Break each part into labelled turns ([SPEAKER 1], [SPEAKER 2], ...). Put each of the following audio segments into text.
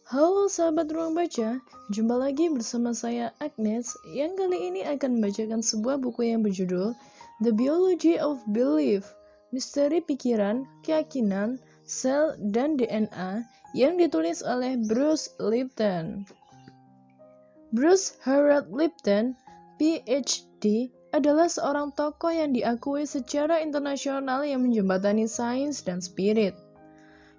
[SPEAKER 1] Halo sahabat ruang baca, jumpa lagi bersama saya Agnes yang kali ini akan membacakan sebuah buku yang berjudul The Biology of Belief, Misteri Pikiran, Keyakinan, Sel, dan DNA yang ditulis oleh Bruce Lipton. Bruce Harold Lipton, PhD, adalah seorang tokoh yang diakui secara internasional yang menjembatani sains dan spirit.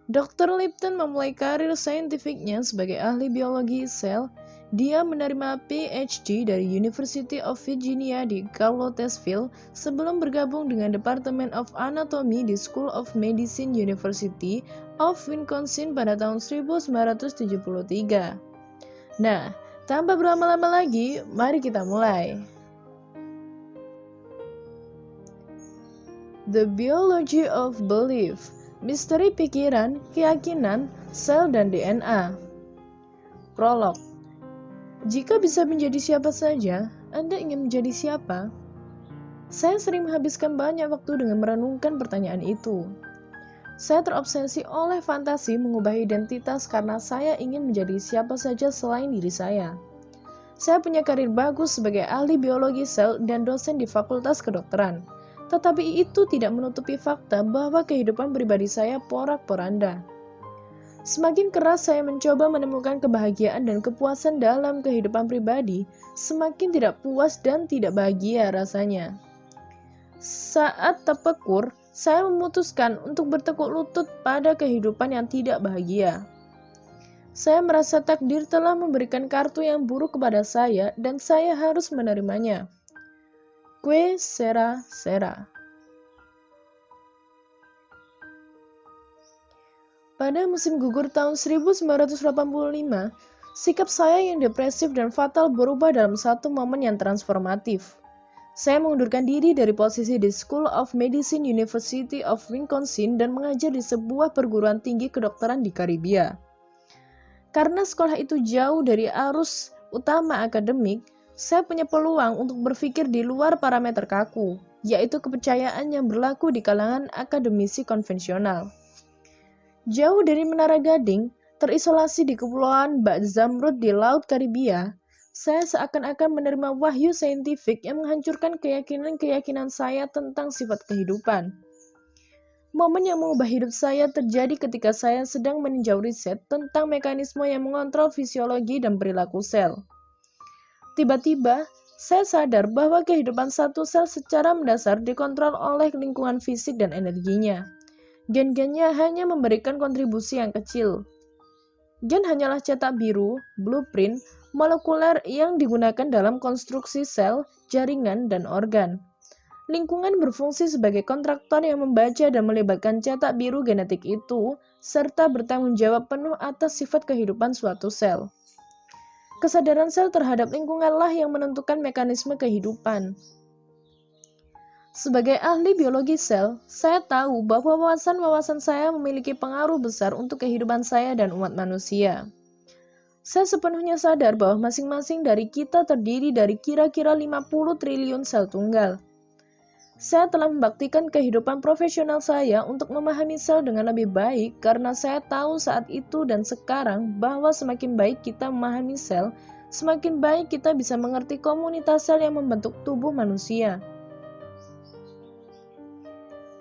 [SPEAKER 1] Dr. Lipton memulai karir saintifiknya sebagai ahli biologi sel. Dia menerima PhD dari University of Virginia di Charlottesville sebelum bergabung dengan Department of Anatomy di School of Medicine University of Wisconsin pada tahun 1973. Nah, tanpa berlama-lama lagi, mari kita mulai. The Biology of Belief, Misteri Pikiran, Keyakinan, Sel, dan DNA. Prolog. Jika bisa menjadi siapa saja, Anda ingin menjadi siapa? Saya sering menghabiskan banyak waktu dengan merenungkan pertanyaan itu. Saya terobsesi oleh fantasi mengubah identitas karena saya ingin menjadi siapa saja selain diri saya. Saya punya karir bagus sebagai ahli biologi sel dan dosen di Fakultas Kedokteran. Tetapi itu tidak menutupi fakta bahwa kehidupan pribadi saya porak-poranda. Semakin keras saya mencoba menemukan kebahagiaan dan kepuasan dalam kehidupan pribadi, semakin tidak puas dan tidak bahagia rasanya. Saat terpekur, saya memutuskan untuk bertekuk lutut pada kehidupan yang tidak bahagia. Saya merasa takdir telah memberikan kartu yang buruk kepada saya dan saya harus menerimanya. Que sera sera. Pada musim gugur tahun 1985, sikap saya yang depresif dan fatal berubah dalam satu momen yang transformatif. Saya mengundurkan diri dari posisi di School of Medicine University of Wisconsin dan mengajar di sebuah perguruan tinggi kedokteran di Karibia. Karena sekolah itu jauh dari arus utama akademik, saya punya peluang untuk berpikir di luar parameter kaku, yaitu kepercayaan yang berlaku di kalangan akademisi konvensional. Jauh dari Menara Gading, terisolasi di Kepulauan Bak Zamrud di Laut Karibia, saya seakan-akan menerima wahyu saintifik yang menghancurkan keyakinan-keyakinan saya tentang sifat kehidupan. Momen yang mengubah hidup saya terjadi ketika saya sedang meninjau riset tentang mekanisme yang mengontrol fisiologi dan perilaku sel. Tiba-tiba, saya sadar bahwa kehidupan satu sel secara mendasar dikontrol oleh lingkungan fisik dan energinya. Gen-gennya hanya memberikan kontribusi yang kecil. Gen hanyalah cetak biru, blueprint, molekuler yang digunakan dalam konstruksi sel, jaringan, dan organ. Lingkungan berfungsi sebagai kontraktor yang membaca dan melibatkan cetak biru genetik itu, serta bertanggung jawab penuh atas sifat kehidupan suatu sel. Kesadaran sel terhadap lingkunganlah yang menentukan mekanisme kehidupan. Sebagai ahli biologi sel, saya tahu bahwa wawasan-wawasan saya memiliki pengaruh besar untuk kehidupan saya dan umat manusia. Saya sepenuhnya sadar bahwa masing-masing dari kita terdiri dari kira-kira 50 triliun sel tunggal. Saya telah membaktikan kehidupan profesional saya untuk memahami sel dengan lebih baik karena saya tahu saat itu dan sekarang bahwa semakin baik kita memahami sel, semakin baik kita bisa mengerti komunitas sel yang membentuk tubuh manusia.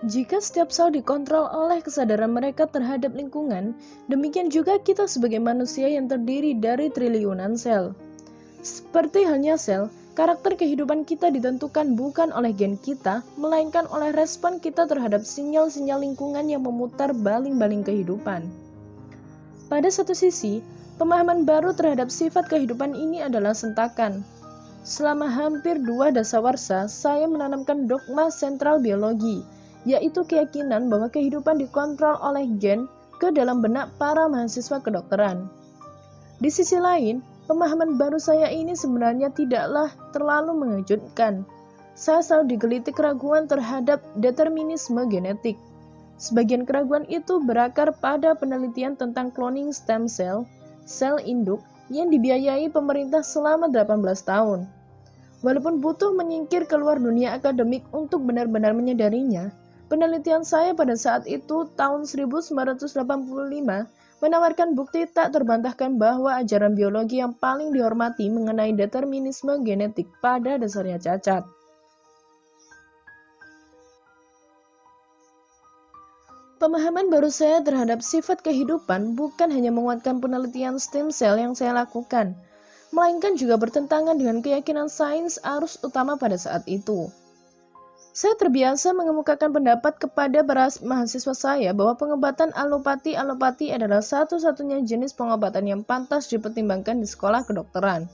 [SPEAKER 1] Jika setiap sel dikontrol oleh kesadaran mereka terhadap lingkungan, demikian juga kita sebagai manusia yang terdiri dari triliunan sel. Seperti halnya sel, karakter kehidupan kita ditentukan bukan oleh gen kita, melainkan oleh respon kita terhadap sinyal-sinyal lingkungan yang memutar baling-baling kehidupan. Pada satu sisi, pemahaman baru terhadap sifat kehidupan ini adalah sentakan. Selama hampir 2 dasawarsa, saya menanamkan dogma sentral biologi, yaitu keyakinan bahwa kehidupan dikontrol oleh gen ke dalam benak para mahasiswa kedokteran. Di sisi lain, pemahaman baru saya ini sebenarnya tidaklah terlalu mengejutkan. Saya selalu digelitik keraguan terhadap determinisme genetik. Sebagian keraguan itu berakar pada penelitian tentang cloning stem cell, sel induk, yang dibiayai pemerintah selama 18 tahun. Walaupun butuh menyingkir keluar dunia akademik untuk benar-benar menyadarinya, penelitian saya pada saat itu tahun 1985 menawarkan bukti tak terbantahkan bahwa ajaran biologi yang paling dihormati mengenai determinisme genetik pada dasarnya cacat. Pemahaman baru saya terhadap sifat kehidupan bukan hanya menguatkan penelitian stem cell yang saya lakukan, melainkan juga bertentangan dengan keyakinan sains arus utama pada saat itu. Saya terbiasa mengemukakan pendapat kepada para mahasiswa saya bahwa pengobatan alopati adalah satu-satunya jenis pengobatan yang pantas dipertimbangkan di sekolah kedokteran.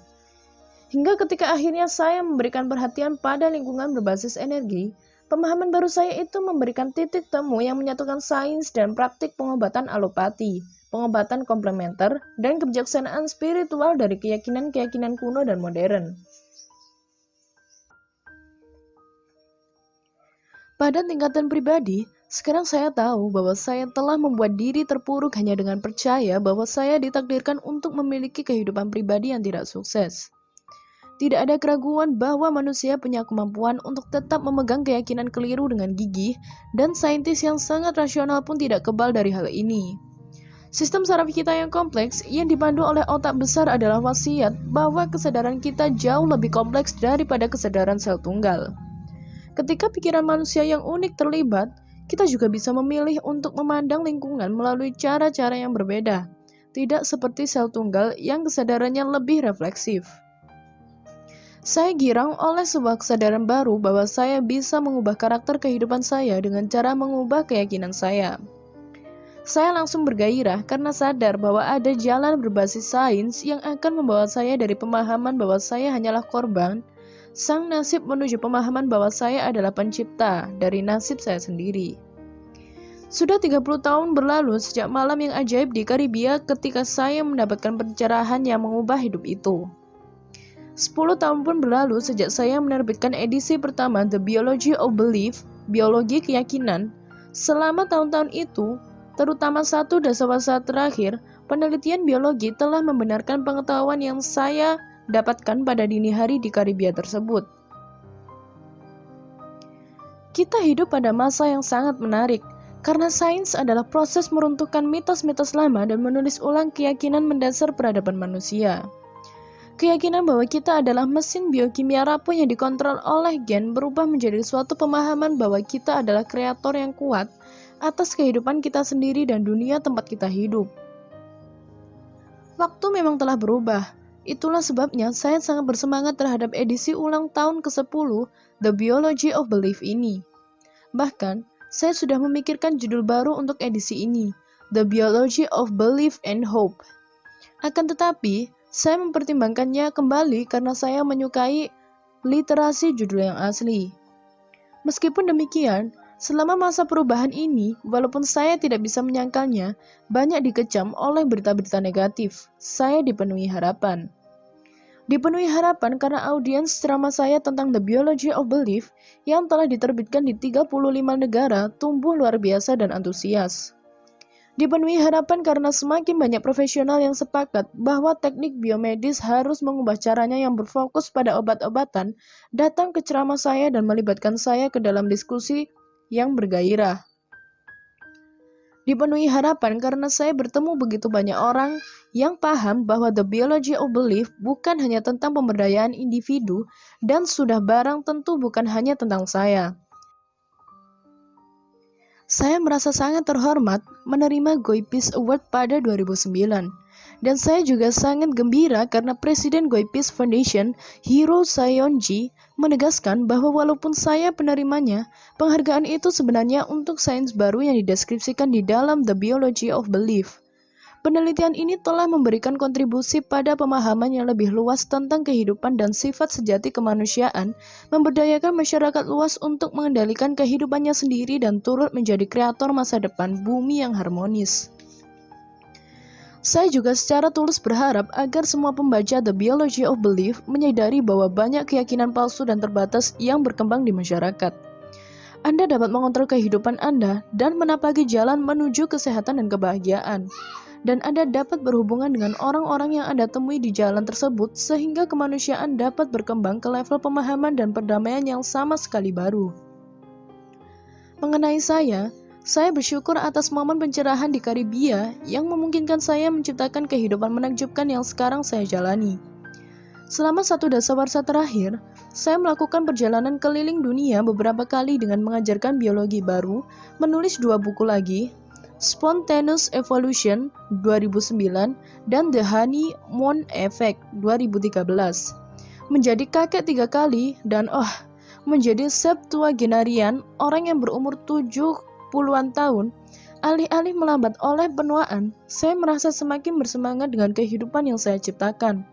[SPEAKER 1] Hingga ketika akhirnya saya memberikan perhatian pada lingkungan berbasis energi, pemahaman baru saya itu memberikan titik temu yang menyatukan sains dan praktik pengobatan alopati, pengobatan komplementer, dan kebijaksanaan spiritual dari keyakinan-keyakinan kuno dan modern. Pada tingkatan pribadi, sekarang saya tahu bahwa saya telah membuat diri terpuruk hanya dengan percaya bahwa saya ditakdirkan untuk memiliki kehidupan pribadi yang tidak sukses. Tidak ada keraguan bahwa manusia punya kemampuan untuk tetap memegang keyakinan keliru dengan gigih, dan saintis yang sangat rasional pun tidak kebal dari hal ini. Sistem saraf kita yang kompleks yang dipandu oleh otak besar adalah wasiat bahwa kesadaran kita jauh lebih kompleks daripada kesadaran sel tunggal. Ketika pikiran manusia yang unik terlibat, kita juga bisa memilih untuk memandang lingkungan melalui cara-cara yang berbeda, tidak seperti sel tunggal yang kesadarannya lebih refleksif. Saya girang oleh sebuah kesadaran baru bahwa saya bisa mengubah karakter kehidupan saya dengan cara mengubah keyakinan saya. Saya langsung bergairah karena sadar bahwa ada jalan berbasis sains yang akan membawa saya dari pemahaman bahwa saya hanyalah korban, sang nasib menuju pemahaman bahwa saya adalah pencipta dari nasib saya sendiri. Sudah 30 tahun berlalu sejak malam yang ajaib di Karibia ketika saya mendapatkan pencerahan yang mengubah hidup itu. 10 tahun pun berlalu sejak saya menerbitkan edisi pertama The Biology of Belief, Biologi Keyakinan. Selama tahun-tahun itu, terutama 1 dasawasa terakhir, penelitian biologi telah membenarkan pengetahuan yang saya dapatkan pada dini hari di Karibia tersebut. Kita hidup pada masa yang sangat menarik, karena sains adalah proses meruntuhkan mitos-mitos lama dan menulis ulang keyakinan mendasar peradaban manusia. Keyakinan bahwa kita adalah mesin biokimia rapuh yang dikontrol oleh gen berubah menjadi suatu pemahaman bahwa kita adalah kreator yang kuat atas kehidupan kita sendiri dan dunia tempat kita hidup. Waktu memang telah berubah. Itulah sebabnya saya sangat bersemangat terhadap edisi ulang tahun ke-10 The Biology of Belief ini. Bahkan, saya sudah memikirkan judul baru untuk edisi ini, The Biology of Belief and Hope. Akan tetapi, saya mempertimbangkannya kembali karena saya menyukai literasi judul yang asli. Meskipun demikian, selama masa perubahan ini, walaupun saya tidak bisa menyangkalnya, banyak dikecam oleh berita-berita negatif. Saya dipenuhi harapan. Dipenuhi harapan karena audiens ceramah saya tentang The Biology of Belief yang telah diterbitkan di 35 negara tumbuh luar biasa dan antusias. Dipenuhi harapan karena semakin banyak profesional yang sepakat bahwa teknik biomedis harus mengubah caranya yang berfokus pada obat-obatan, datang ke ceramah saya dan melibatkan saya ke dalam diskusi yang bergairah. Dipenuhi harapan karena saya bertemu begitu banyak orang yang paham bahwa The Biology of Belief bukan hanya tentang pemberdayaan individu dan sudah barang tentu bukan hanya tentang saya. Saya merasa sangat terhormat menerima Goy Peace Award pada 2009. Dan saya juga sangat gembira karena Presiden Goy Peace Foundation, Hiro Sayonji, menegaskan bahwa walaupun saya penerimanya, penghargaan itu sebenarnya untuk sains baru yang dideskripsikan di dalam The Biology of Belief. Penelitian ini telah memberikan kontribusi pada pemahaman yang lebih luas tentang kehidupan dan sifat sejati kemanusiaan, memberdayakan masyarakat luas untuk mengendalikan kehidupannya sendiri dan turut menjadi kreator masa depan bumi yang harmonis. Saya juga secara tulus berharap agar semua pembaca The Biology of Belief menyadari bahwa banyak keyakinan palsu dan terbatas yang berkembang di masyarakat. Anda dapat mengontrol kehidupan Anda dan menapaki jalan menuju kesehatan dan kebahagiaan. Dan Anda dapat berhubungan dengan orang-orang yang Anda temui di jalan tersebut sehingga kemanusiaan dapat berkembang ke level pemahaman dan perdamaian yang sama sekali baru. Mengenai saya, Saya bersyukur atas momen pencerahan di Karibia yang memungkinkan saya menciptakan kehidupan menakjubkan yang sekarang saya jalani. Selama 1 dasawarsa terakhir, saya melakukan perjalanan keliling dunia beberapa kali dengan mengajarkan biologi baru, menulis 2 buku lagi, Spontaneous Evolution 2009 dan The Honeymoon Effect 2013, menjadi kakek 3 kali, dan menjadi septuagenarian, orang yang berumur 70-an tahun. Alih-alih melambat oleh penuaan, saya merasa semakin bersemangat dengan kehidupan yang saya ciptakan.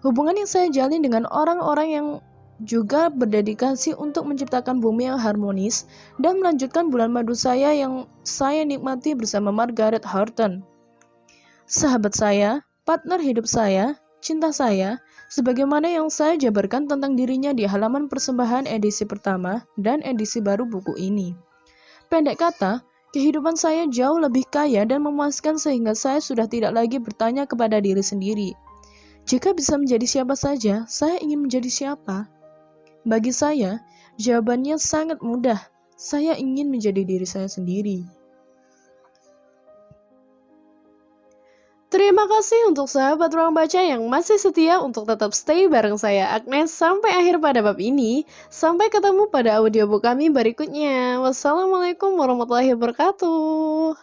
[SPEAKER 1] Hubungan yang saya jalin dengan orang-orang yang juga berdedikasi untuk menciptakan bumi yang harmonis dan melanjutkan bulan madu saya yang saya nikmati bersama Margaret Horton. Sahabat saya, partner hidup saya, cinta saya, sebagaimana yang saya jabarkan tentang dirinya di halaman persembahan edisi pertama dan edisi baru buku ini. Pendek kata, kehidupan saya jauh lebih kaya dan memuaskan sehingga saya sudah tidak lagi bertanya kepada diri sendiri, jika bisa menjadi siapa saja, saya ingin menjadi siapa? Bagi saya, jawabannya sangat mudah. Saya ingin menjadi diri saya sendiri. Terima kasih untuk sahabat ruang baca yang masih setia untuk tetap stay bareng saya Agnes sampai akhir pada bab ini. Sampai ketemu pada audiobook kami berikutnya. Wassalamualaikum warahmatullahi wabarakatuh.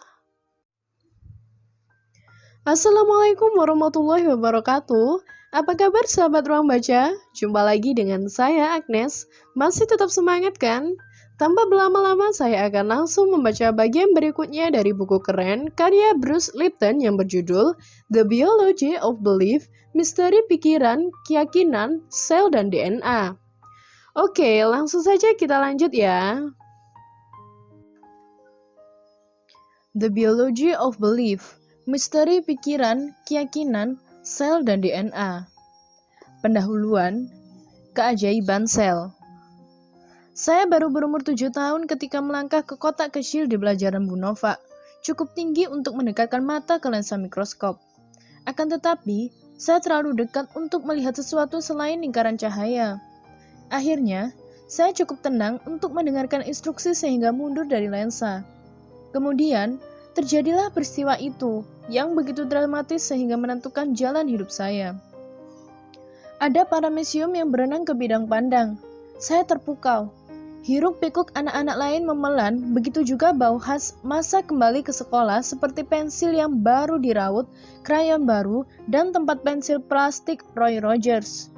[SPEAKER 1] Assalamualaikum warahmatullahi wabarakatuh. Apa kabar sahabat ruang baca? Jumpa lagi dengan saya Agnes. Masih tetap semangat kan? Tanpa berlama-lama, saya akan langsung membaca bagian berikutnya dari buku keren karya Bruce Lipton yang berjudul The Biology of Belief, Misteri Pikiran, Keyakinan, Sel dan DNA. Oke, langsung saja kita lanjut ya. The Biology of Belief, Misteri Pikiran, Keyakinan, Sel dan DNA. Pendahuluan, Keajaiban Sel. Saya baru berumur 7 tahun ketika melangkah ke kotak kecil di pelajaran Bu Nova, cukup tinggi untuk mendekatkan mata ke lensa mikroskop. Akan tetapi, saya terlalu dekat untuk melihat sesuatu selain lingkaran cahaya. Akhirnya, saya cukup tenang untuk mendengarkan instruksi sehingga mundur dari lensa. Kemudian, terjadilah peristiwa itu yang begitu dramatis sehingga menentukan jalan hidup saya. Ada paramecium yang berenang ke bidang pandang. Saya terpukau. Hiruk-pikuk anak-anak lain memelan, begitu juga bau khas masa kembali ke sekolah seperti pensil yang baru diraut, krayon baru, dan tempat pensil plastik Roy Rogers.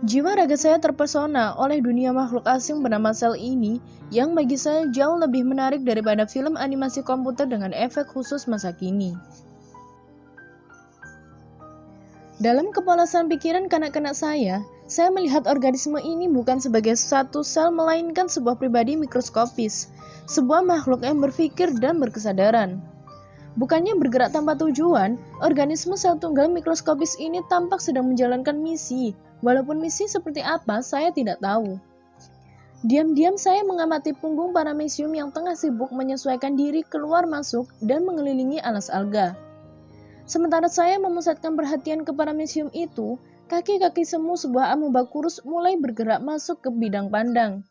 [SPEAKER 1] Jiwa raga saya terpesona oleh dunia makhluk asing bernama sel ini yang bagi saya jauh lebih menarik daripada film animasi komputer dengan efek khusus masa kini. Dalam kepolosan pikiran kanak-kanak saya melihat organisme ini bukan sebagai satu sel melainkan sebuah pribadi mikroskopis, sebuah makhluk yang berpikir dan berkesadaran. Bukannya bergerak tanpa tujuan, organisme sel tunggal mikroskopis ini tampak sedang menjalankan misi, walaupun misi seperti apa saya tidak tahu. Diam-diam saya mengamati punggung paramecium yang tengah sibuk menyesuaikan diri keluar masuk dan mengelilingi alas alga. Sementara saya memusatkan perhatian ke paramecium itu, kaki-kaki semu sebuah amoeba kurus mulai bergerak masuk ke bidang pandang.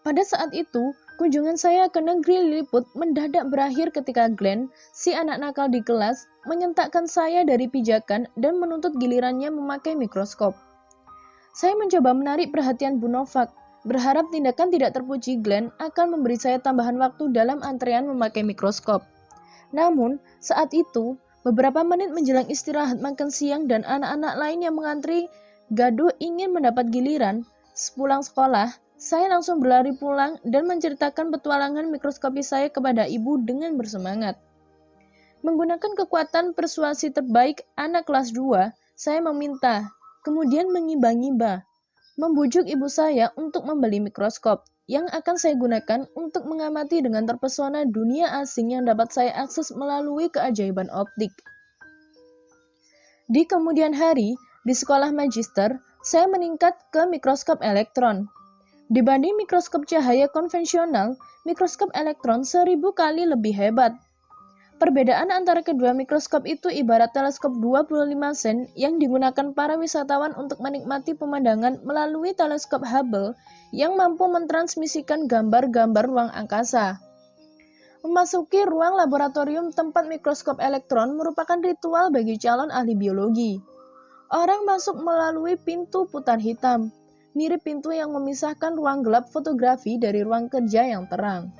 [SPEAKER 1] Pada saat itu, kunjungan saya ke negeri Lilliput mendadak berakhir ketika Glenn, si anak nakal di kelas, menyentakkan saya dari pijakan dan menuntut gilirannya memakai mikroskop. Saya mencoba menarik perhatian Bu Novak, berharap tindakan tidak terpuji Glenn akan memberi saya tambahan waktu dalam antrean memakai mikroskop. Namun, saat itu, beberapa menit menjelang istirahat makan siang dan anak-anak lain yang mengantri gaduh ingin mendapat giliran, sepulang sekolah, saya langsung berlari pulang dan menceritakan petualangan mikroskopi saya kepada ibu dengan bersemangat. Menggunakan kekuatan persuasi terbaik anak kelas 2, saya meminta, kemudian mengiba-ngiba, membujuk ibu saya untuk membeli mikroskop yang akan saya gunakan untuk mengamati dengan terpesona dunia asing yang dapat saya akses melalui keajaiban optik. Di kemudian hari, di sekolah magister, saya meningkat ke mikroskop elektron. Dibanding mikroskop cahaya konvensional, mikroskop elektron 1000 kali lebih hebat. Perbedaan antara kedua mikroskop itu ibarat teleskop 25 sen yang digunakan para wisatawan untuk menikmati pemandangan melalui teleskop Hubble yang mampu mentransmisikan gambar-gambar ruang angkasa. Memasuki ruang laboratorium tempat mikroskop elektron merupakan ritual bagi calon ahli biologi. Orang masuk melalui pintu putar hitam, mirip pintu yang memisahkan ruang gelap fotografi dari ruang kerja yang terang.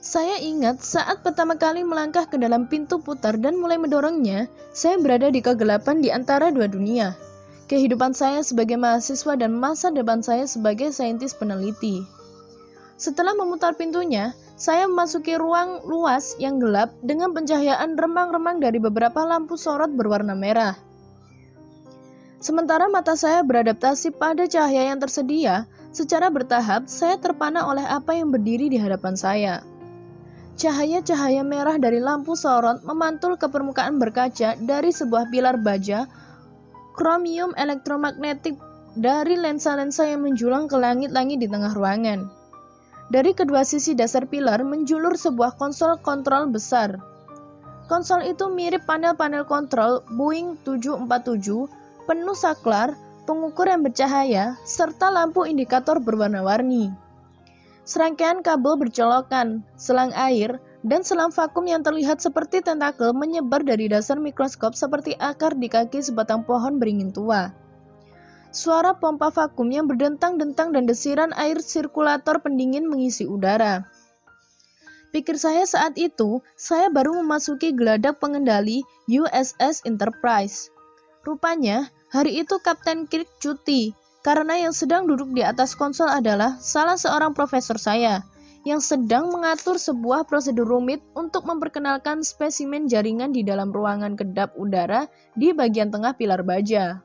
[SPEAKER 1] Saya ingat saat pertama kali melangkah ke dalam pintu putar dan mulai mendorongnya, saya berada di kegelapan di antara dua dunia. Kehidupan saya sebagai mahasiswa dan masa depan saya sebagai saintis peneliti. Setelah memutar pintunya, saya memasuki ruang luas yang gelap dengan pencahayaan remang-remang dari beberapa lampu sorot berwarna merah. Sementara mata saya beradaptasi pada cahaya yang tersedia, secara bertahap saya terpana oleh apa yang berdiri di hadapan saya. Cahaya-cahaya merah dari lampu sorot memantul ke permukaan berkaca dari sebuah pilar baja kromium elektromagnetik dari lensa-lensa yang menjulang ke langit-langit di tengah ruangan. Dari kedua sisi dasar pilar menjulur sebuah konsol kontrol besar. Konsol itu mirip panel-panel kontrol Boeing 747, penuh saklar, pengukur yang bercahaya, serta lampu indikator berwarna-warni. Serangkaian kabel bercolokan, selang air, dan selang vakum yang terlihat seperti tentakel menyebar dari dasar mikroskop seperti akar di kaki sebatang pohon beringin tua. Suara pompa vakum yang berdentang-dentang dan desiran air sirkulator pendingin mengisi udara. Pikir saya saat itu, saya baru memasuki geladak pengendali USS Enterprise. Rupanya, hari itu Kapten Kirk cuti, karena yang sedang duduk di atas konsol adalah salah seorang profesor saya, yang sedang mengatur sebuah prosedur rumit untuk memperkenalkan spesimen jaringan di dalam ruangan kedap udara di bagian tengah pilar baja.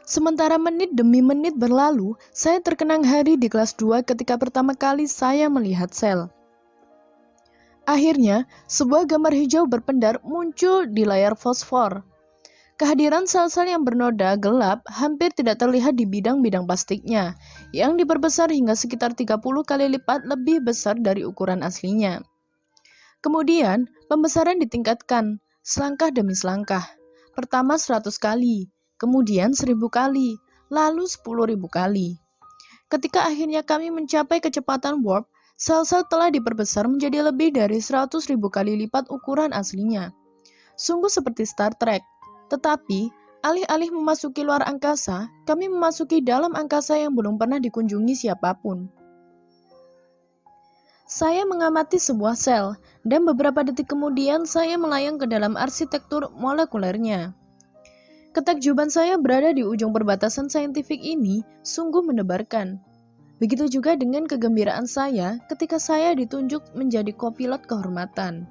[SPEAKER 1] Sementara menit demi menit berlalu, saya terkenang hari di kelas 2 ketika pertama kali saya melihat sel. Akhirnya, sebuah gambar hijau berpendar muncul di layar fosfor. Kehadiran sel-sel yang bernoda gelap hampir tidak terlihat di bidang-bidang plastiknya, yang diperbesar hingga sekitar 30 kali lipat lebih besar dari ukuran aslinya. Kemudian, pembesaran ditingkatkan, selangkah demi selangkah. Pertama 100 kali. Kemudian 1000 kali, lalu 10.000 kali. Ketika akhirnya kami mencapai kecepatan warp, sel-sel telah diperbesar menjadi lebih dari 100.000 kali lipat ukuran aslinya. Sungguh seperti Star Trek. Tetapi, alih-alih memasuki luar angkasa, kami memasuki dalam angkasa yang belum pernah dikunjungi siapapun. Saya mengamati sebuah sel, dan beberapa detik kemudian saya melayang ke dalam arsitektur molekulernya. Ketakjuban saya berada di ujung perbatasan saintifik ini sungguh mendebarkan. Begitu juga dengan kegembiraan saya ketika saya ditunjuk menjadi kopilot kehormatan.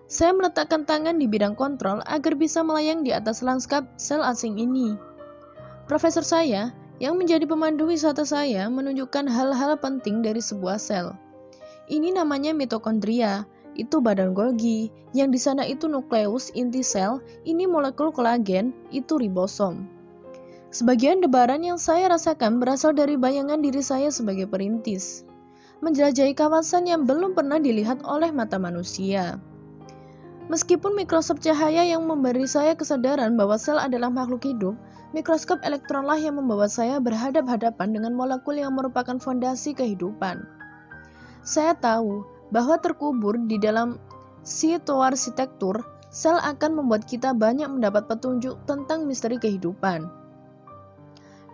[SPEAKER 1] Saya meletakkan tangan di bidang kontrol agar bisa melayang di atas lanskap sel asing ini. Profesor saya, yang menjadi pemandu wisata saya, menunjukkan hal-hal penting dari sebuah sel. Ini namanya mitokondria. Itu badan Golgi, yang di sana itu nukleus inti sel, ini molekul kolagen, itu ribosom. Sebagian debaran yang saya rasakan berasal dari bayangan diri saya sebagai perintis, menjelajahi kawasan yang belum pernah dilihat oleh mata manusia. Meskipun mikroskop cahaya yang memberi saya kesadaran bahwa sel adalah makhluk hidup, mikroskop elektronlah yang membawa saya berhadap-hadapan dengan molekul yang merupakan fondasi kehidupan. Saya tahu bahwa terkubur di dalam sitoarsitektur, sel akan membuat kita banyak mendapat petunjuk tentang misteri kehidupan.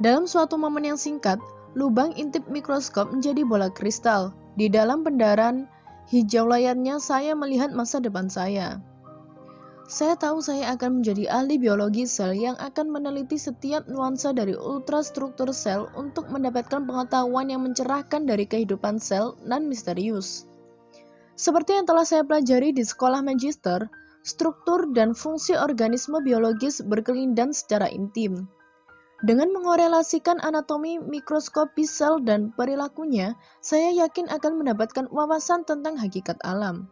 [SPEAKER 1] Dalam suatu momen yang singkat, lubang intip mikroskop menjadi bola kristal. Di dalam pendaran hijau layarnya saya melihat masa depan saya. Saya tahu saya akan menjadi ahli biologi sel yang akan meneliti setiap nuansa dari ultrastruktur sel untuk mendapatkan pengetahuan yang mencerahkan dari kehidupan sel nan misterius. Seperti yang telah saya pelajari di sekolah magister, struktur dan fungsi organisme biologis berkelindan secara intim. Dengan mengorelasikan anatomi mikroskopis sel dan perilakunya, saya yakin akan mendapatkan wawasan tentang hakikat alam.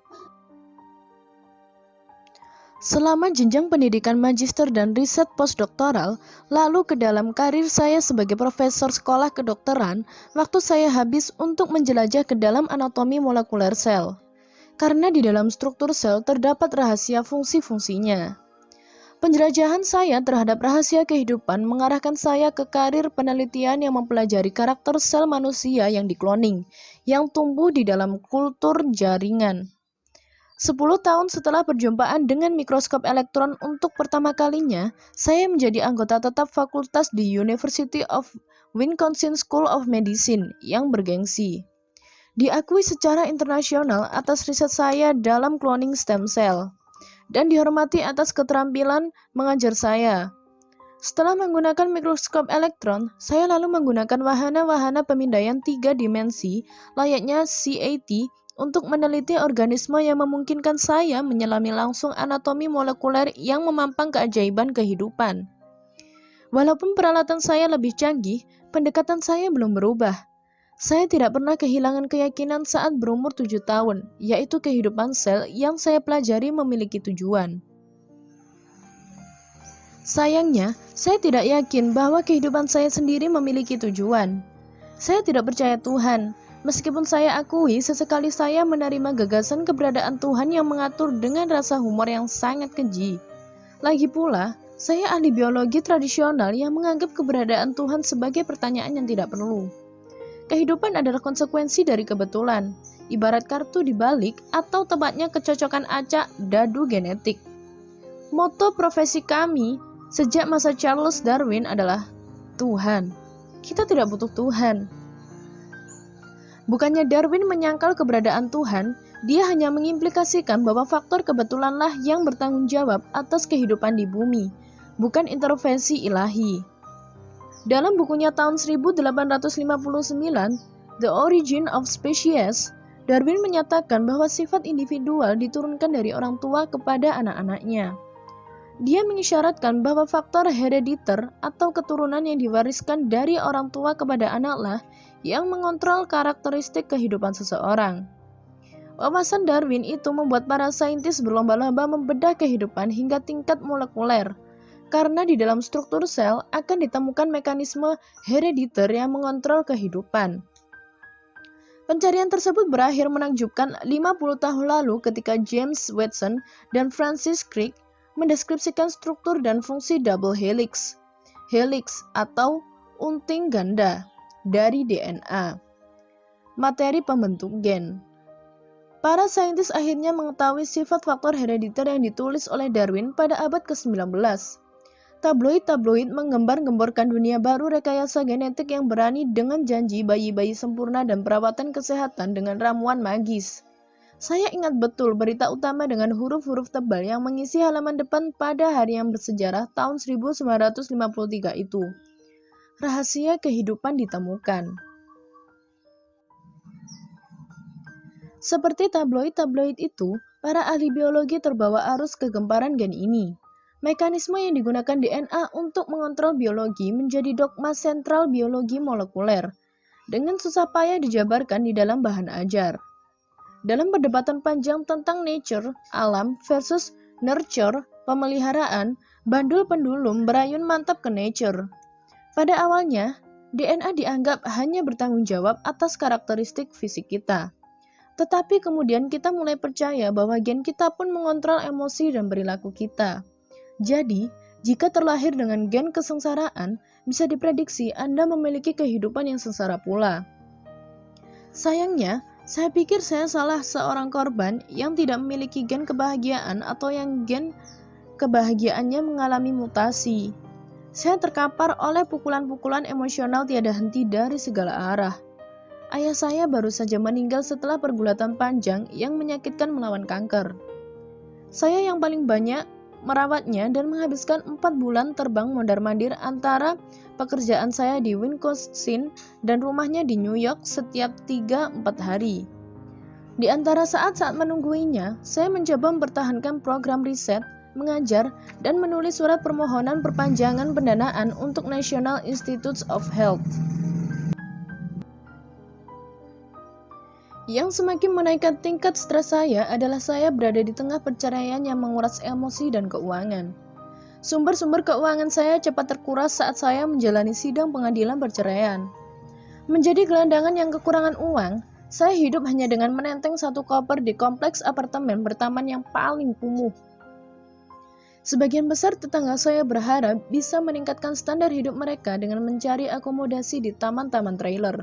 [SPEAKER 1] Selama jenjang pendidikan magister dan riset postdoktoral, lalu ke dalam karir saya sebagai profesor sekolah kedokteran, waktu saya habis untuk menjelajah ke dalam anatomi molekuler sel. Karena di dalam struktur sel terdapat rahasia fungsi-fungsinya. Penjelajahan saya terhadap rahasia kehidupan mengarahkan saya ke karir penelitian yang mempelajari karakter sel manusia yang dikloning, yang tumbuh di dalam kultur jaringan. 10 tahun setelah perjumpaan dengan mikroskop elektron untuk pertama kalinya, saya menjadi anggota tetap fakultas di University of Wisconsin School of Medicine yang bergengsi. Diakui secara internasional atas riset saya dalam cloning stem cell, dan dihormati atas keterampilan mengajar saya. Setelah menggunakan mikroskop elektron, saya lalu menggunakan wahana-wahana pemindaian 3 dimensi layaknya CAT untuk meneliti organisme yang memungkinkan saya menyelami langsung anatomi molekuler yang memampang keajaiban kehidupan. Walaupun peralatan saya lebih canggih, pendekatan saya belum berubah. Saya tidak pernah kehilangan keyakinan saat berumur 7 tahun, yaitu kehidupan sel yang saya pelajari memiliki tujuan. Sayangnya, saya tidak yakin bahwa kehidupan saya sendiri memiliki tujuan. Saya tidak percaya Tuhan, meskipun saya akui sesekali saya menerima gagasan keberadaan Tuhan yang mengatur dengan rasa humor yang sangat keji. Lagi pula, saya ahli biologi tradisional yang menganggap keberadaan Tuhan sebagai pertanyaan yang tidak perlu. Kehidupan adalah konsekuensi dari kebetulan, ibarat kartu dibalik atau tepatnya kecocokan acak dadu genetik. Moto profesi kami sejak masa Charles Darwin adalah Tuhan. Kita tidak butuh Tuhan. Bukannya Darwin menyangkal keberadaan Tuhan, dia hanya mengimplikasikan bahwa faktor kebetulanlah yang bertanggung jawab atas kehidupan di bumi, bukan intervensi ilahi. Dalam bukunya tahun 1859, The Origin of Species, Darwin menyatakan bahwa sifat individual diturunkan dari orang tua kepada anak-anaknya. Dia mengisyaratkan bahwa faktor herediter atau keturunan yang diwariskan dari orang tua kepada anaklah yang mengontrol karakteristik kehidupan seseorang. Wawasan Darwin itu membuat para saintis berlomba-lomba membedah kehidupan hingga tingkat molekuler, karena di dalam struktur sel akan ditemukan mekanisme herediter yang mengontrol kehidupan. Pencarian tersebut berakhir menakjubkan 50 tahun lalu ketika James Watson dan Francis Crick mendeskripsikan struktur dan fungsi double helix atau unting ganda dari DNA, materi pembentuk gen. Para saintis akhirnya mengetahui sifat faktor herediter yang ditulis oleh Darwin pada abad ke-19. Tabloid-tabloid menggembar-gemborkan dunia baru rekayasa genetik yang berani dengan janji bayi-bayi sempurna dan perawatan kesehatan dengan ramuan magis. Saya ingat betul berita utama dengan huruf-huruf tebal yang mengisi halaman depan pada hari yang bersejarah tahun 1953 itu. Rahasia kehidupan ditemukan. Seperti tabloid-tabloid itu, para ahli biologi terbawa arus kegemparan gen ini. Mekanisme yang digunakan DNA untuk mengontrol biologi menjadi dogma sentral biologi molekuler, dengan susah payah dijabarkan di dalam bahan ajar. Dalam perdebatan panjang tentang nature, alam versus nurture, pemeliharaan, bandul pendulum berayun mantap ke nature. Pada awalnya, DNA dianggap hanya bertanggung jawab atas karakteristik fisik kita. Tetapi kemudian kita mulai percaya bahwa gen kita pun mengontrol emosi dan perilaku kita. Jadi, jika terlahir dengan gen kesengsaraan, bisa diprediksi Anda memiliki kehidupan yang sengsara pula. Sayangnya, saya pikir saya salah seorang korban yang tidak memiliki gen kebahagiaan atau yang gen kebahagiaannya mengalami mutasi. Saya terkapar oleh pukulan-pukulan emosional tiada henti dari segala arah. Ayah saya baru saja meninggal setelah pergulatan panjang yang menyakitkan melawan kanker. Saya yang paling banyak merawatnya dan menghabiskan 4 bulan terbang mondar-mandir antara pekerjaan saya di Wisconsin dan rumahnya di New York setiap 3-4 hari. Di antara saat-saat menungguinya, saya mencoba mempertahankan program riset, mengajar, dan menulis surat permohonan perpanjangan pendanaan untuk National Institutes of Health. Yang semakin menaikkan tingkat stres saya adalah saya berada di tengah perceraian yang menguras emosi dan keuangan. Sumber-sumber keuangan saya cepat terkuras saat saya menjalani sidang pengadilan perceraian. Menjadi gelandangan yang kekurangan uang, saya hidup hanya dengan menenteng satu koper di kompleks apartemen bertaman yang paling kumuh. Sebagian besar tetangga saya berharap bisa meningkatkan standar hidup mereka dengan mencari akomodasi di taman-taman trailer.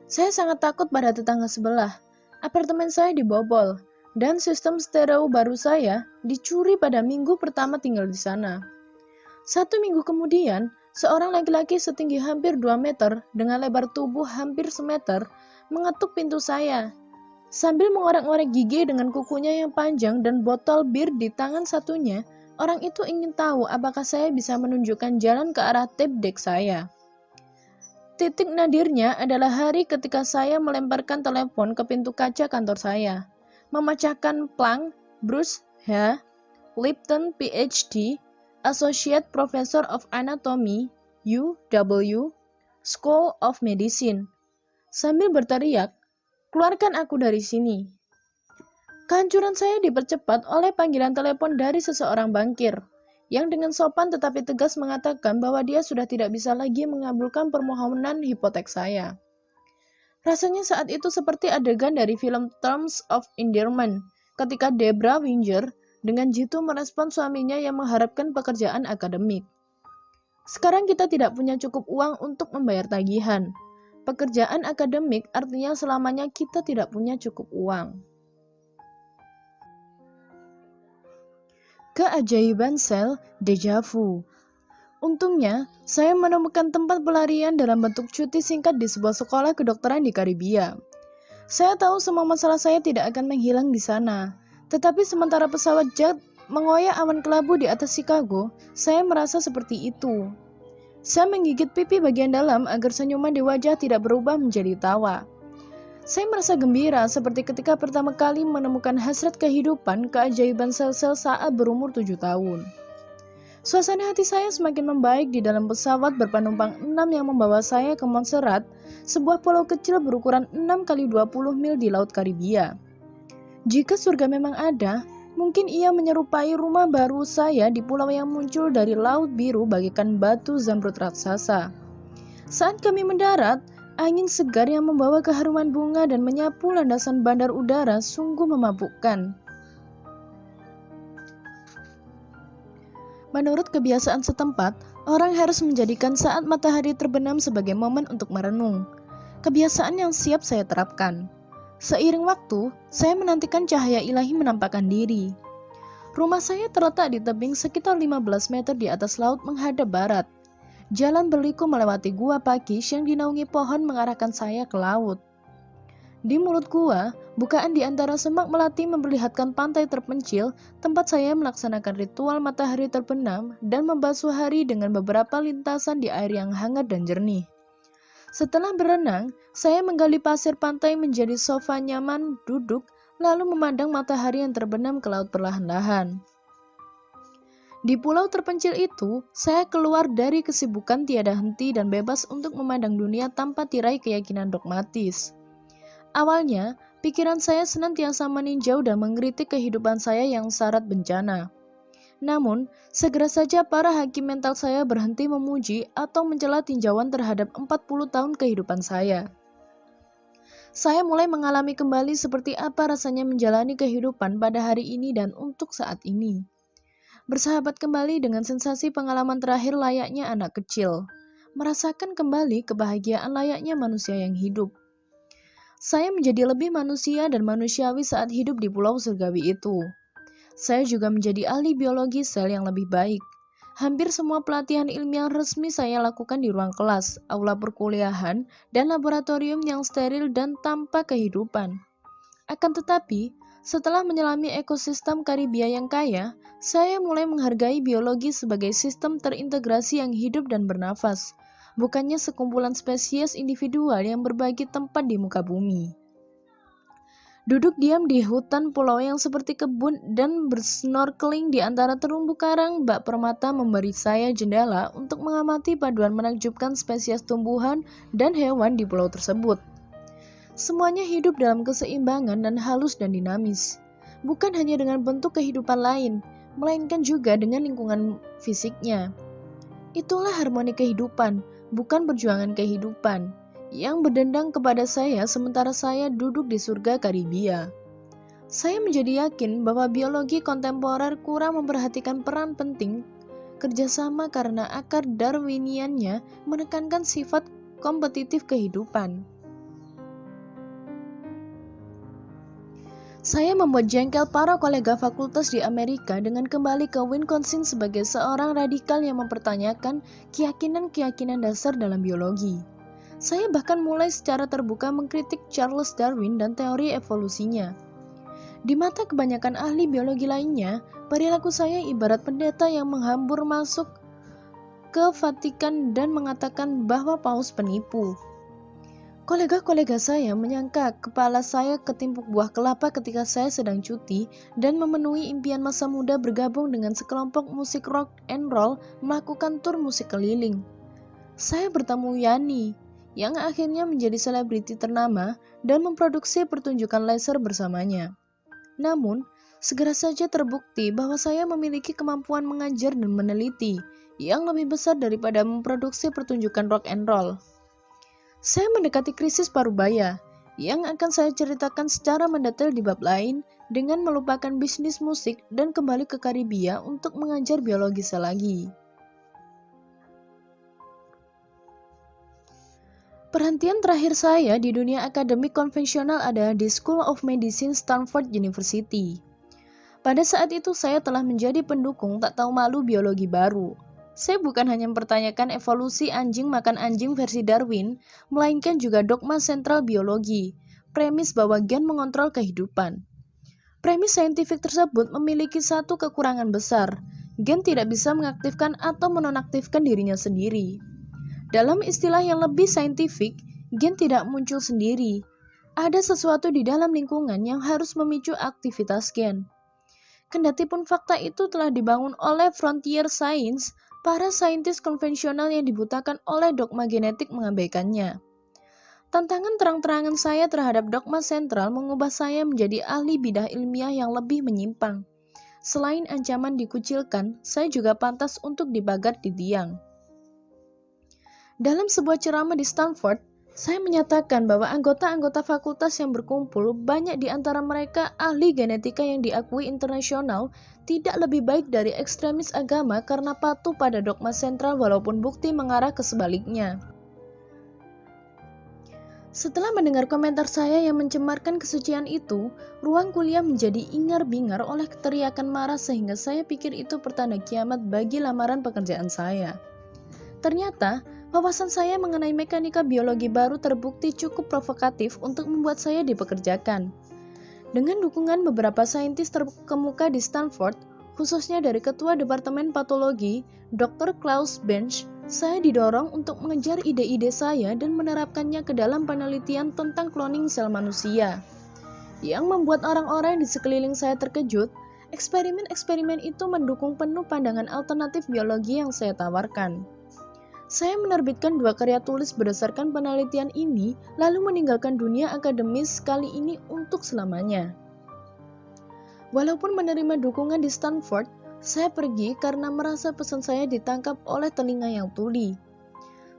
[SPEAKER 1] Saya sangat takut pada tetangga sebelah. Apartemen saya dibobol, dan sistem stereo baru saya dicuri pada minggu pertama tinggal di sana. 1 minggu kemudian, seorang laki-laki setinggi hampir 2 meter dengan lebar tubuh hampir semeter mengetuk pintu saya. Sambil mengorek-ngorek gigi dengan kukunya yang panjang dan botol bir di tangan satunya, orang itu ingin tahu apakah saya bisa menunjukkan jalan ke arah tape deck saya. Titik nadirnya adalah hari ketika saya melemparkan telepon ke pintu kaca kantor saya, memecahkan plang Bruce H. Lipton PhD, Associate Professor of Anatomy, UW, School of Medicine, sambil berteriak, "Keluarkan aku dari sini." Kehancuran saya dipercepat oleh panggilan telepon dari seseorang bankir, yang dengan sopan tetapi tegas mengatakan bahwa dia sudah tidak bisa lagi mengabulkan permohonan hipotek saya. Rasanya saat itu seperti adegan dari film Terms of Endearment, ketika Debra Winger dengan jitu merespon suaminya yang mengharapkan pekerjaan akademik. Sekarang kita tidak punya cukup uang untuk membayar tagihan. Pekerjaan akademik artinya selamanya kita tidak punya cukup uang. Keajaiban sel deja vu. Untungnya, saya menemukan tempat pelarian dalam bentuk cuti singkat di sebuah sekolah kedokteran di Karibia. Saya tahu semua masalah saya tidak akan menghilang di sana. Tetapi sementara pesawat jet mengoyak awan kelabu di atas Chicago, saya merasa seperti itu. Saya menggigit pipi bagian dalam agar senyuman di wajah tidak berubah menjadi tawa. Saya merasa gembira seperti ketika pertama kali menemukan hasrat kehidupan keajaiban sel-sel saat berumur 7 tahun. Suasana hati saya semakin membaik di dalam pesawat berpenumpang 6 yang membawa saya ke Montserrat, sebuah pulau kecil berukuran 6 kali 20 mil di Laut Karibia. Jika surga memang ada, mungkin ia menyerupai rumah baru saya di pulau yang muncul dari laut biru bagaikan batu zamrud raksasa. Saat kami mendarat, angin segar yang membawa keharuman bunga dan menyapu landasan bandar udara sungguh memabukkan. Menurut kebiasaan setempat, orang harus menjadikan saat matahari terbenam sebagai momen untuk merenung. Kebiasaan yang siap saya terapkan. Seiring waktu, saya menantikan cahaya ilahi menampakkan diri. Rumah saya terletak di tebing sekitar 15 meter di atas laut menghadap barat. Jalan berliku melewati gua pakis yang dinaungi pohon mengarahkan saya ke laut. Di mulut gua, bukaan di antara semak melati memperlihatkan pantai terpencil, tempat saya melaksanakan ritual matahari terbenam dan membasuh hari dengan beberapa lintasan di air yang hangat dan jernih. Setelah berenang, saya menggali pasir pantai menjadi sofa nyaman duduk, lalu memandang matahari yang terbenam ke laut perlahan-lahan. Di pulau terpencil itu, saya keluar dari kesibukan tiada henti dan bebas untuk memandang dunia tanpa tirai keyakinan dogmatis. Awalnya, pikiran saya senantiasa meninjau dan mengkritik kehidupan saya yang syarat bencana. Namun, segera saja para hakim mental saya berhenti memuji atau mencela tinjauan terhadap 40 tahun kehidupan saya. Saya mulai mengalami kembali seperti apa rasanya menjalani kehidupan pada hari ini dan untuk saat ini. Bersahabat kembali dengan sensasi pengalaman terakhir layaknya anak kecil. Merasakan kembali kebahagiaan layaknya manusia yang hidup. Saya menjadi lebih manusia dan manusiawi saat hidup di pulau surgawi itu. Saya juga menjadi ahli biologi sel yang lebih baik. Hampir semua pelatihan ilmiah resmi saya lakukan di ruang kelas, aula perkuliahan, dan laboratorium yang steril dan tanpa kehidupan. Akan tetapi, setelah menyelami ekosistem Karibia yang kaya, saya mulai menghargai biologi sebagai sistem terintegrasi yang hidup dan bernafas, bukannya sekumpulan spesies individual yang berbagi tempat di muka bumi. Duduk diam di hutan pulau yang seperti kebun dan bersnorkeling di antara terumbu karang bak permata memberi saya jendela untuk mengamati paduan menakjubkan spesies tumbuhan dan hewan di pulau tersebut. Semuanya hidup dalam keseimbangan dan halus dan dinamis, bukan hanya dengan bentuk kehidupan lain, melainkan juga dengan lingkungan fisiknya. Itulah harmoni kehidupan, bukan perjuangan kehidupan, yang berdendang kepada saya sementara saya duduk di surga Karibia. Saya menjadi yakin bahwa biologi kontemporer kurang memperhatikan peran penting kerjasama karena akar Darwiniannya menekankan sifat kompetitif kehidupan. Saya membuat jengkel para kolega fakultas di Amerika dengan kembali ke Wisconsin sebagai seorang radikal yang mempertanyakan keyakinan-keyakinan dasar dalam biologi. Saya bahkan mulai secara terbuka mengkritik Charles Darwin dan teori evolusinya. Di mata kebanyakan ahli biologi lainnya, perilaku saya ibarat pendeta yang menghambur masuk ke Vatikan dan mengatakan bahwa paus penipu. Kolega-kolega saya menyangka kepala saya ketimpuk buah kelapa ketika saya sedang cuti dan memenuhi impian masa muda bergabung dengan sekelompok musik rock and roll melakukan tur musik keliling. Saya bertemu Yani, yang akhirnya menjadi selebriti ternama dan memproduksi pertunjukan laser bersamanya. Namun, segera saja terbukti bahwa saya memiliki kemampuan mengajar dan meneliti yang lebih besar daripada memproduksi pertunjukan rock and roll. Saya mendekati krisis parubaya, yang akan saya ceritakan secara mendetail di bab lain dengan melupakan bisnis musik dan kembali ke Karibia untuk mengajar biologi lagi. Perhentian terakhir saya di dunia akademik konvensional adalah di School of Medicine Stanford University. Pada saat itu saya telah menjadi pendukung tak tahu malu biologi baru. Saya bukan hanya mempertanyakan evolusi anjing makan anjing versi Darwin, melainkan juga dogma sentral biologi, premis bahwa gen mengontrol kehidupan. Premis saintifik tersebut memiliki satu kekurangan besar, gen tidak bisa mengaktifkan atau menonaktifkan dirinya sendiri. Dalam istilah yang lebih saintifik, gen tidak muncul sendiri. Ada sesuatu di dalam lingkungan yang harus memicu aktivitas gen. Kendatipun fakta itu telah dibangun oleh frontier science, para saintis konvensional yang dibutakan oleh dogma genetik mengabaikannya. Tantangan terang-terangan saya terhadap dogma sentral mengubah saya menjadi ahli bidah ilmiah yang lebih menyimpang. Selain ancaman dikucilkan, saya juga pantas untuk dibagat di tiang. Dalam sebuah ceramah di Stanford, saya menyatakan bahwa anggota-anggota fakultas yang berkumpul, banyak di antara mereka ahli genetika yang diakui internasional, tidak lebih baik dari ekstremis agama karena patuh pada dogma sentral walaupun bukti mengarah ke sebaliknya. Setelah mendengar komentar saya yang mencemarkan kesucian itu, ruang kuliah menjadi ingar-bingar oleh teriakan marah sehingga saya pikir itu pertanda kiamat bagi lamaran pekerjaan saya. Ternyata, wawasan saya mengenai mekanika biologi baru terbukti cukup provokatif untuk membuat saya dipekerjakan. Dengan dukungan beberapa saintis terkemuka di Stanford, khususnya dari Ketua Departemen Patologi, Dr. Klaus Bench, saya didorong untuk mengejar ide-ide saya dan menerapkannya ke dalam penelitian tentang cloning sel manusia. Yang membuat orang-orang di sekeliling saya terkejut, eksperimen-eksperimen itu mendukung penuh pandangan alternatif biologi yang saya tawarkan. Saya menerbitkan 2 karya tulis berdasarkan penelitian ini, lalu meninggalkan dunia akademis kali ini untuk selamanya. Walaupun menerima dukungan di Stanford, saya pergi karena merasa pesan saya ditangkap oleh telinga yang tuli.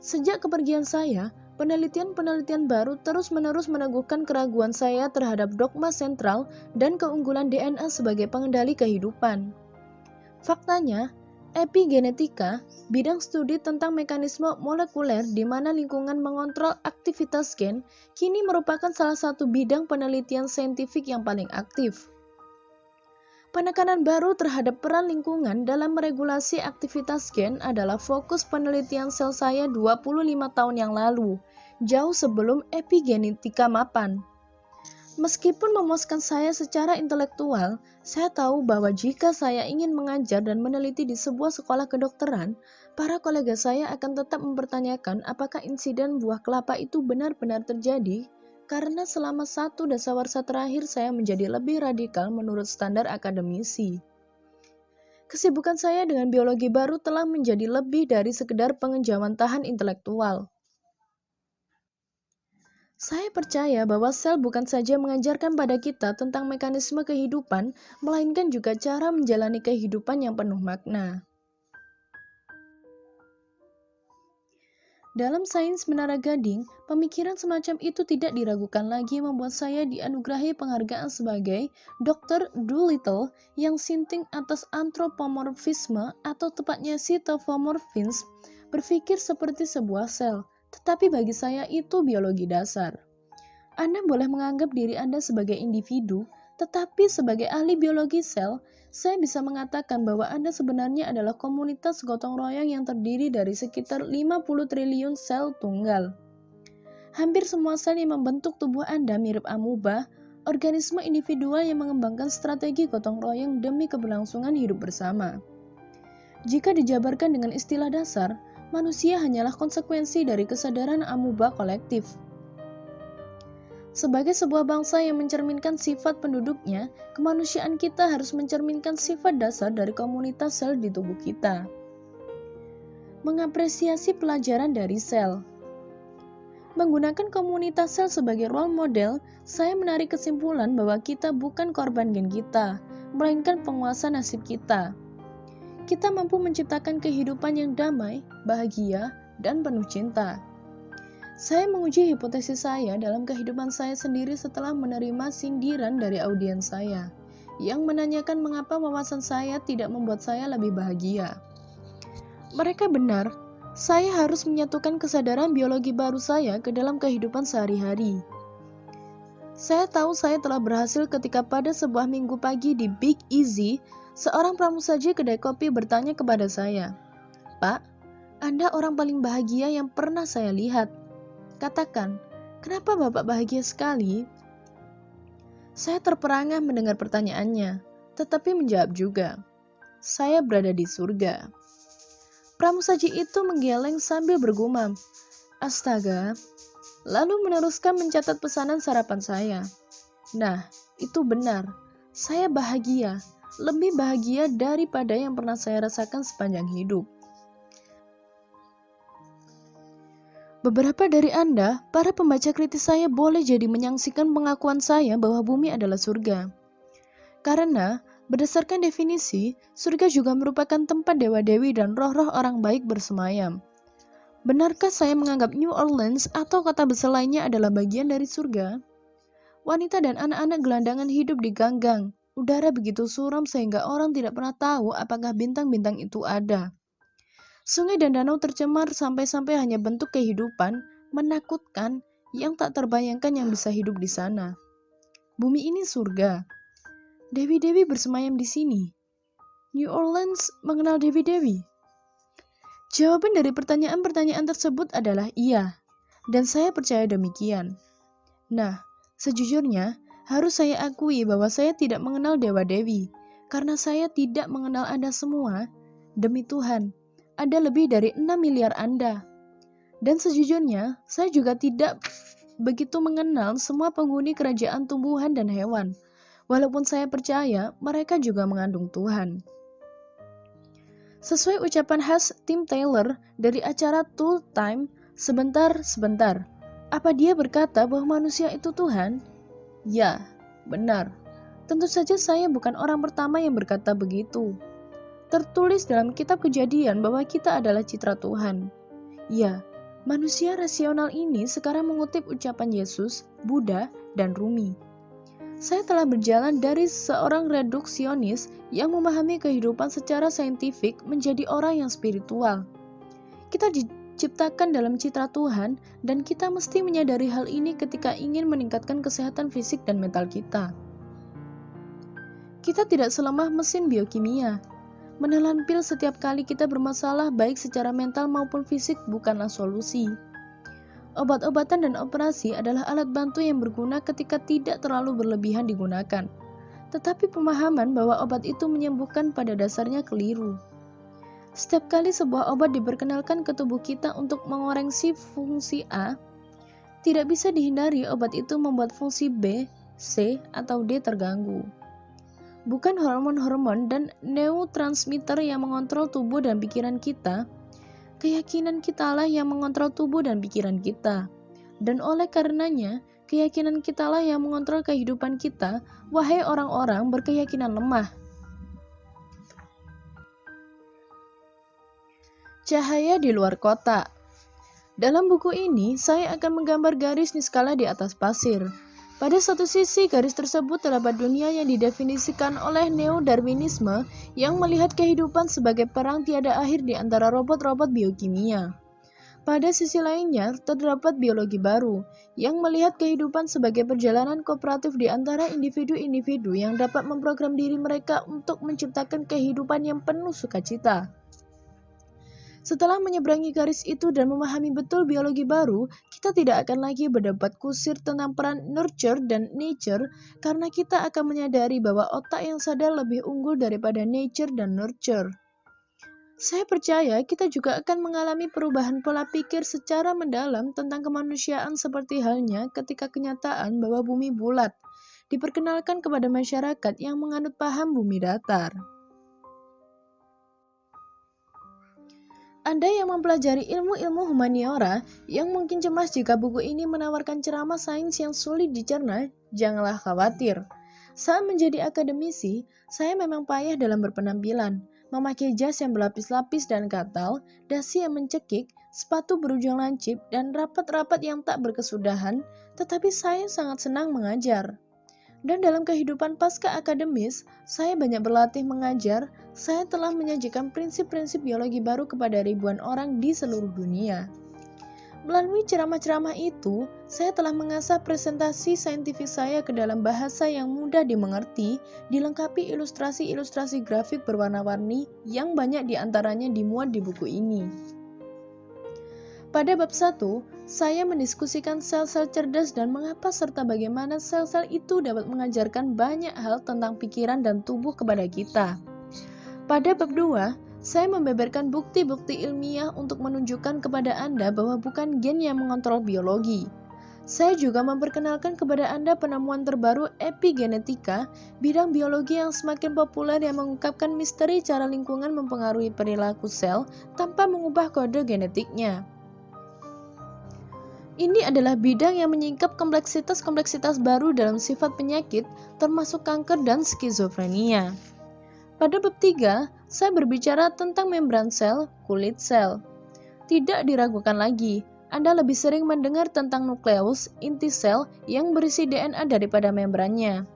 [SPEAKER 1] Sejak kepergian saya, penelitian-penelitian baru terus-menerus meneguhkan keraguan saya terhadap dogma sentral dan keunggulan DNA sebagai pengendali kehidupan. Faktanya, epigenetika, bidang studi tentang mekanisme molekuler di mana lingkungan mengontrol aktivitas gen, kini merupakan salah satu bidang penelitian saintifik yang paling aktif. Penekanan baru terhadap peran lingkungan dalam meregulasi aktivitas gen adalah fokus penelitian sel saya 25 tahun yang lalu, jauh sebelum epigenetika mapan. Meskipun memuaskan saya secara intelektual, saya tahu bahwa jika saya ingin mengajar dan meneliti di sebuah sekolah kedokteran, para kolega saya akan tetap mempertanyakan apakah insiden buah kelapa itu benar-benar terjadi, karena selama 1 dasawarsa terakhir saya menjadi lebih radikal menurut standar akademisi. Kesibukan saya dengan biologi baru telah menjadi lebih dari sekedar pengejawantahan intelektual. Saya percaya bahwa sel bukan saja mengajarkan pada kita tentang mekanisme kehidupan, melainkan juga cara menjalani kehidupan yang penuh makna. Dalam sains menara gading, pemikiran semacam itu tidak diragukan lagi membuat saya dianugerahi penghargaan sebagai Dr. Dolittle yang sinting atas antropomorfisme atau tepatnya cytomorphism, berpikir seperti sebuah sel, tetapi bagi saya itu biologi dasar. Anda boleh menganggap diri Anda sebagai individu, tetapi sebagai ahli biologi sel, saya bisa mengatakan bahwa Anda sebenarnya adalah komunitas gotong royong yang terdiri dari sekitar 50 triliun sel tunggal. Hampir semua sel yang membentuk tubuh Anda mirip amuba, organisme individual yang mengembangkan strategi gotong royong demi keberlangsungan hidup bersama. Jika dijabarkan dengan istilah dasar, manusia hanyalah konsekuensi dari kesadaran amuba kolektif. Sebagai sebuah bangsa yang mencerminkan sifat penduduknya, kemanusiaan kita harus mencerminkan sifat dasar dari komunitas sel di tubuh kita. Mengapresiasi pelajaran dari sel. Menggunakan komunitas sel sebagai role model, saya menarik kesimpulan bahwa kita bukan korban gen kita, melainkan penguasa nasib kita. Kita mampu menciptakan kehidupan yang damai, bahagia, dan penuh cinta. Saya menguji hipotesis saya dalam kehidupan saya sendiri setelah menerima sindiran dari audiens saya, yang menanyakan mengapa wawasan saya tidak membuat saya lebih bahagia. Mereka benar, saya harus menyatukan kesadaran biologi baru saya ke dalam kehidupan sehari-hari. Saya tahu saya telah berhasil ketika pada sebuah minggu pagi di Big Easy, seorang pramusaji kedai kopi bertanya kepada saya, "Pak, Anda orang paling bahagia yang pernah saya lihat. Katakan, kenapa Bapak bahagia sekali?" Saya terperangah mendengar pertanyaannya, tetapi menjawab juga, "Saya berada di surga." Pramusaji itu menggeleng sambil bergumam, "Astaga," lalu meneruskan mencatat pesanan sarapan saya. Nah, itu benar, saya bahagia, lebih bahagia daripada yang pernah saya rasakan sepanjang hidup. Beberapa dari Anda, para pembaca kritis saya boleh jadi menyaksikan pengakuan saya bahwa bumi adalah surga. Karena, berdasarkan definisi, surga juga merupakan tempat dewa-dewi dan roh-roh orang baik bersemayam. Benarkah saya menganggap New Orleans atau kota besar lainnya adalah bagian dari surga? Wanita dan anak-anak gelandangan hidup di ganggang. Udara begitu suram sehingga orang tidak pernah tahu apakah bintang-bintang itu ada. Sungai dan danau tercemar sampai-sampai hanya bentuk kehidupan menakutkan yang tak terbayangkan yang bisa hidup di sana. Bumi ini surga. Dewi-dewi bersemayam di sini. New Orleans mengenal dewi-dewi. Jawaban dari pertanyaan-pertanyaan tersebut adalah iya, dan saya percaya demikian. Nah, sejujurnya, harus saya akui bahwa saya tidak mengenal dewa-dewi, karena saya tidak mengenal Anda semua. Demi Tuhan, ada lebih dari 6 miliar Anda. Dan sejujurnya, saya juga tidak begitu mengenal semua penghuni kerajaan tumbuhan dan hewan, walaupun saya percaya mereka juga mengandung Tuhan. Sesuai ucapan khas Tim Taylor dari acara Tool Time, sebentar, apa dia berkata bahwa manusia itu Tuhan? Ya, benar. Tentu saja saya bukan orang pertama yang berkata begitu. Tertulis dalam kitab Kejadian bahwa kita adalah citra Tuhan. Ya, manusia rasional ini sekarang mengutip ucapan Yesus, Buddha, dan Rumi. Saya telah berjalan dari seorang reduksionis yang memahami kehidupan secara saintifik menjadi orang yang spiritual. Kita diciptakan dalam citra Tuhan dan kita mesti menyadari hal ini ketika ingin meningkatkan kesehatan fisik dan mental kita. Kita tidak selemah mesin biokimia. Menelan pil setiap kali kita bermasalah baik secara mental maupun fisik bukanlah solusi. Obat-obatan dan operasi adalah alat bantu yang berguna ketika tidak terlalu berlebihan digunakan. Tetapi pemahaman bahwa obat itu menyembuhkan pada dasarnya keliru. Setiap kali sebuah obat diperkenalkan ke tubuh kita untuk mengoreksi fungsi A, tidak bisa dihindari obat itu membuat fungsi B, C, atau D terganggu. Bukan hormon-hormon dan neurotransmitter yang mengontrol tubuh dan pikiran kita, keyakinan kitalah yang mengontrol tubuh dan pikiran kita. Dan oleh karenanya, keyakinan kitalah yang mengontrol kehidupan kita, wahai orang-orang berkeyakinan lemah. Cahaya di luar kota. Dalam buku ini, saya akan menggambar garis niskala di atas pasir. Pada satu sisi, garis tersebut terdapat dunia yang didefinisikan oleh neo-Darwinisme yang melihat kehidupan sebagai perang tiada akhir di antara robot-robot biokimia. Pada sisi lainnya, terdapat biologi baru yang melihat kehidupan sebagai perjalanan kooperatif di antara individu-individu yang dapat memprogram diri mereka untuk menciptakan kehidupan yang penuh sukacita. Setelah menyeberangi garis itu dan memahami betul biologi baru, kita tidak akan lagi berdebat kusir tentang peran nurture dan nature karena kita akan menyadari bahwa otak yang sadar lebih unggul daripada nature dan nurture. Saya percaya kita juga akan mengalami perubahan pola pikir secara mendalam tentang kemanusiaan seperti halnya ketika kenyataan bahwa bumi bulat diperkenalkan kepada masyarakat yang menganut paham bumi datar. Anda yang mempelajari ilmu-ilmu humaniora yang mungkin cemas jika buku ini menawarkan ceramah sains yang sulit dicerna, janganlah khawatir. Saat menjadi akademisi, saya memang payah dalam berpenampilan, memakai jas yang berlapis-lapis dan gatal, dasi yang mencekik, sepatu berujung lancip, dan rapat-rapat yang tak berkesudahan, tetapi saya sangat senang mengajar. Dan dalam kehidupan pasca akademis, saya banyak berlatih mengajar. Saya telah menyajikan prinsip-prinsip biologi baru kepada ribuan orang di seluruh dunia. Melalui ceramah-ceramah itu, saya telah mengasah presentasi saintifik saya ke dalam bahasa yang mudah dimengerti, dilengkapi ilustrasi-ilustrasi grafik berwarna-warni yang banyak diantaranya dimuat di buku ini. Pada bab 1, saya mendiskusikan sel-sel cerdas dan mengapa serta bagaimana sel-sel itu dapat mengajarkan banyak hal tentang pikiran dan tubuh kepada kita. Pada bab 2, saya membeberkan bukti-bukti ilmiah untuk menunjukkan kepada Anda bahwa bukan gen yang mengontrol biologi. Saya juga memperkenalkan kepada Anda penemuan terbaru epigenetika, bidang biologi yang semakin populer yang mengungkapkan misteri cara lingkungan mempengaruhi perilaku sel tanpa mengubah kode genetiknya. Ini adalah bidang yang menyingkap kompleksitas-kompleksitas baru dalam sifat penyakit, termasuk kanker dan skizofrenia. Pada bab 3, saya berbicara tentang membran sel, kulit sel. Tidak diragukan lagi, Anda lebih sering mendengar tentang nukleus, inti sel yang berisi DNA daripada membrannya.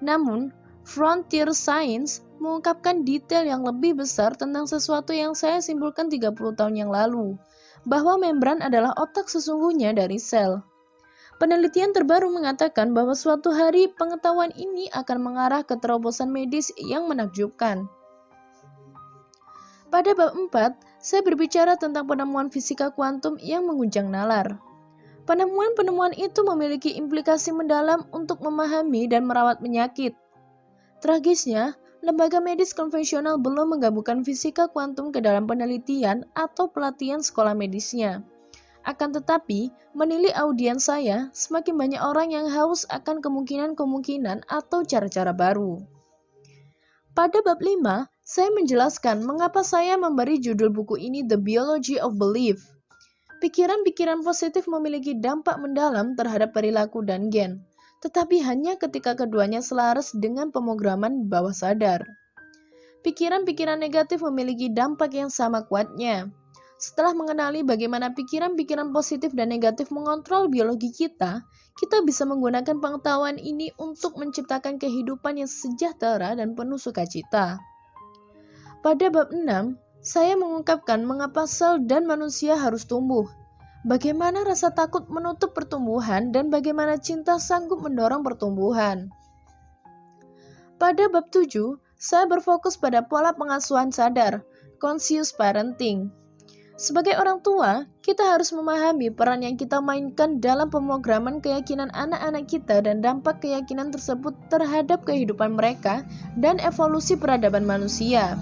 [SPEAKER 1] Namun, frontier science mengungkapkan detail yang lebih besar tentang sesuatu yang saya simpulkan 30 tahun yang lalu, bahwa membran adalah otak sesungguhnya dari sel. Penelitian terbaru mengatakan bahwa suatu hari pengetahuan ini akan mengarah ke terobosan medis yang menakjubkan. Pada bab 4, saya berbicara tentang penemuan fisika kuantum yang mengguncang nalar. Penemuan-penemuan itu memiliki implikasi mendalam untuk memahami dan merawat penyakit. Tragisnya, lembaga medis konvensional belum menggabungkan fisika kuantum ke dalam penelitian atau pelatihan sekolah medisnya. Akan tetapi, menilik audiens saya, semakin banyak orang yang haus akan kemungkinan-kemungkinan atau cara-cara baru. Pada bab 5, saya menjelaskan mengapa saya memberi judul buku ini The Biology of Belief. Pikiran-pikiran positif memiliki dampak mendalam terhadap perilaku dan gen, tetapi hanya ketika keduanya selaras dengan pemrograman bawah sadar. Pikiran-pikiran negatif memiliki dampak yang sama kuatnya. Setelah mengenali bagaimana pikiran-pikiran positif dan negatif mengontrol biologi kita bisa menggunakan pengetahuan ini untuk menciptakan kehidupan yang sejahtera dan penuh sukacita. Pada bab 6, saya mengungkapkan mengapa sel dan manusia harus tumbuh, bagaimana rasa takut menutup pertumbuhan, dan bagaimana cinta sanggup mendorong pertumbuhan. Pada bab 7, saya berfokus pada pola pengasuhan sadar, conscious parenting. Sebagai orang tua, kita harus memahami peran yang kita mainkan dalam pemrograman keyakinan anak-anak kita dan dampak keyakinan tersebut terhadap kehidupan mereka dan evolusi peradaban manusia.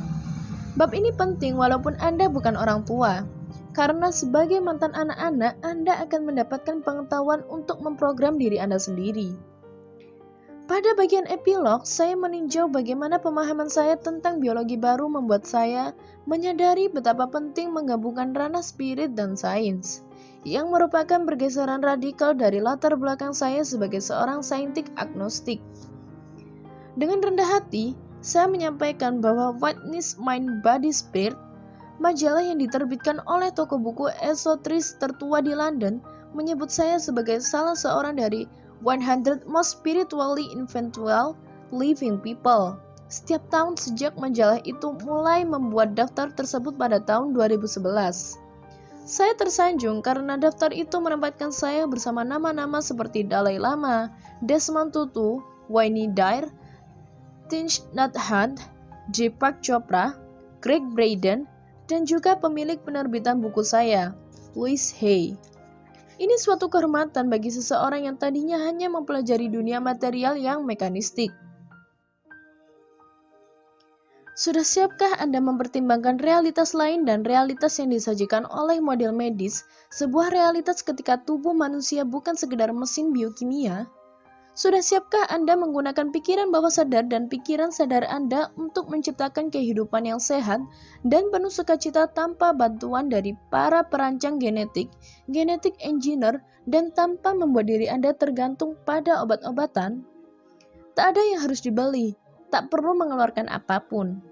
[SPEAKER 1] Bab ini penting walaupun Anda bukan orang tua, karena sebagai mantan anak-anak, Anda akan mendapatkan pengetahuan untuk memprogram diri Anda sendiri. Pada bagian epilog, saya meninjau bagaimana pemahaman saya tentang biologi baru membuat saya menyadari betapa penting menggabungkan ranah spirit dan sains, yang merupakan pergeseran radikal dari latar belakang saya sebagai seorang saintik agnostik. Dengan rendah hati, saya menyampaikan bahwa oneness mind body spirit Majalah yang diterbitkan oleh toko buku esotris tertua di London menyebut saya sebagai salah seorang dari 100 most spiritually influential living people. Setiap tahun sejak majalah itu mulai membuat daftar tersebut pada tahun 2011. Saya tersanjung karena daftar itu menempatkan saya bersama nama-nama seperti Dalai Lama, Desmond Tutu, Wayne Dyer, Thich Nhat Hanh, Deepak Chopra, Greg Braden, dan juga pemilik penerbitan buku saya, Louise Hay. Ini suatu kehormatan bagi seseorang yang tadinya hanya mempelajari dunia material yang mekanistik. Sudah siapkah Anda mempertimbangkan realitas lain dan realitas yang disajikan oleh model medis, sebuah realitas ketika tubuh manusia bukan sekedar mesin biokimia? Sudah siapkah Anda menggunakan pikiran bawah sadar dan pikiran sadar Anda untuk menciptakan kehidupan yang sehat dan penuh sukacita tanpa bantuan dari para perancang genetik, genetic engineer, dan tanpa membuat diri Anda tergantung pada obat-obatan? Tak ada yang harus dibeli, tak perlu mengeluarkan apapun.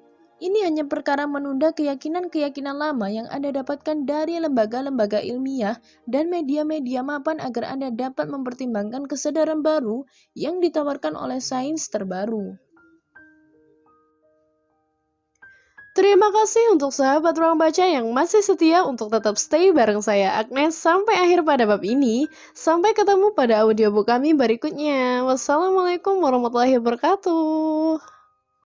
[SPEAKER 1] Ini hanya perkara menunda keyakinan-keyakinan lama yang Anda dapatkan dari lembaga-lembaga ilmiah dan media-media mapan agar Anda dapat mempertimbangkan kesadaran baru yang ditawarkan oleh sains terbaru. Terima kasih untuk sahabat ruang baca yang masih setia untuk tetap stay bareng saya Agnes sampai akhir pada bab ini. Sampai ketemu pada audiobook kami berikutnya. Wassalamualaikum warahmatullahi wabarakatuh.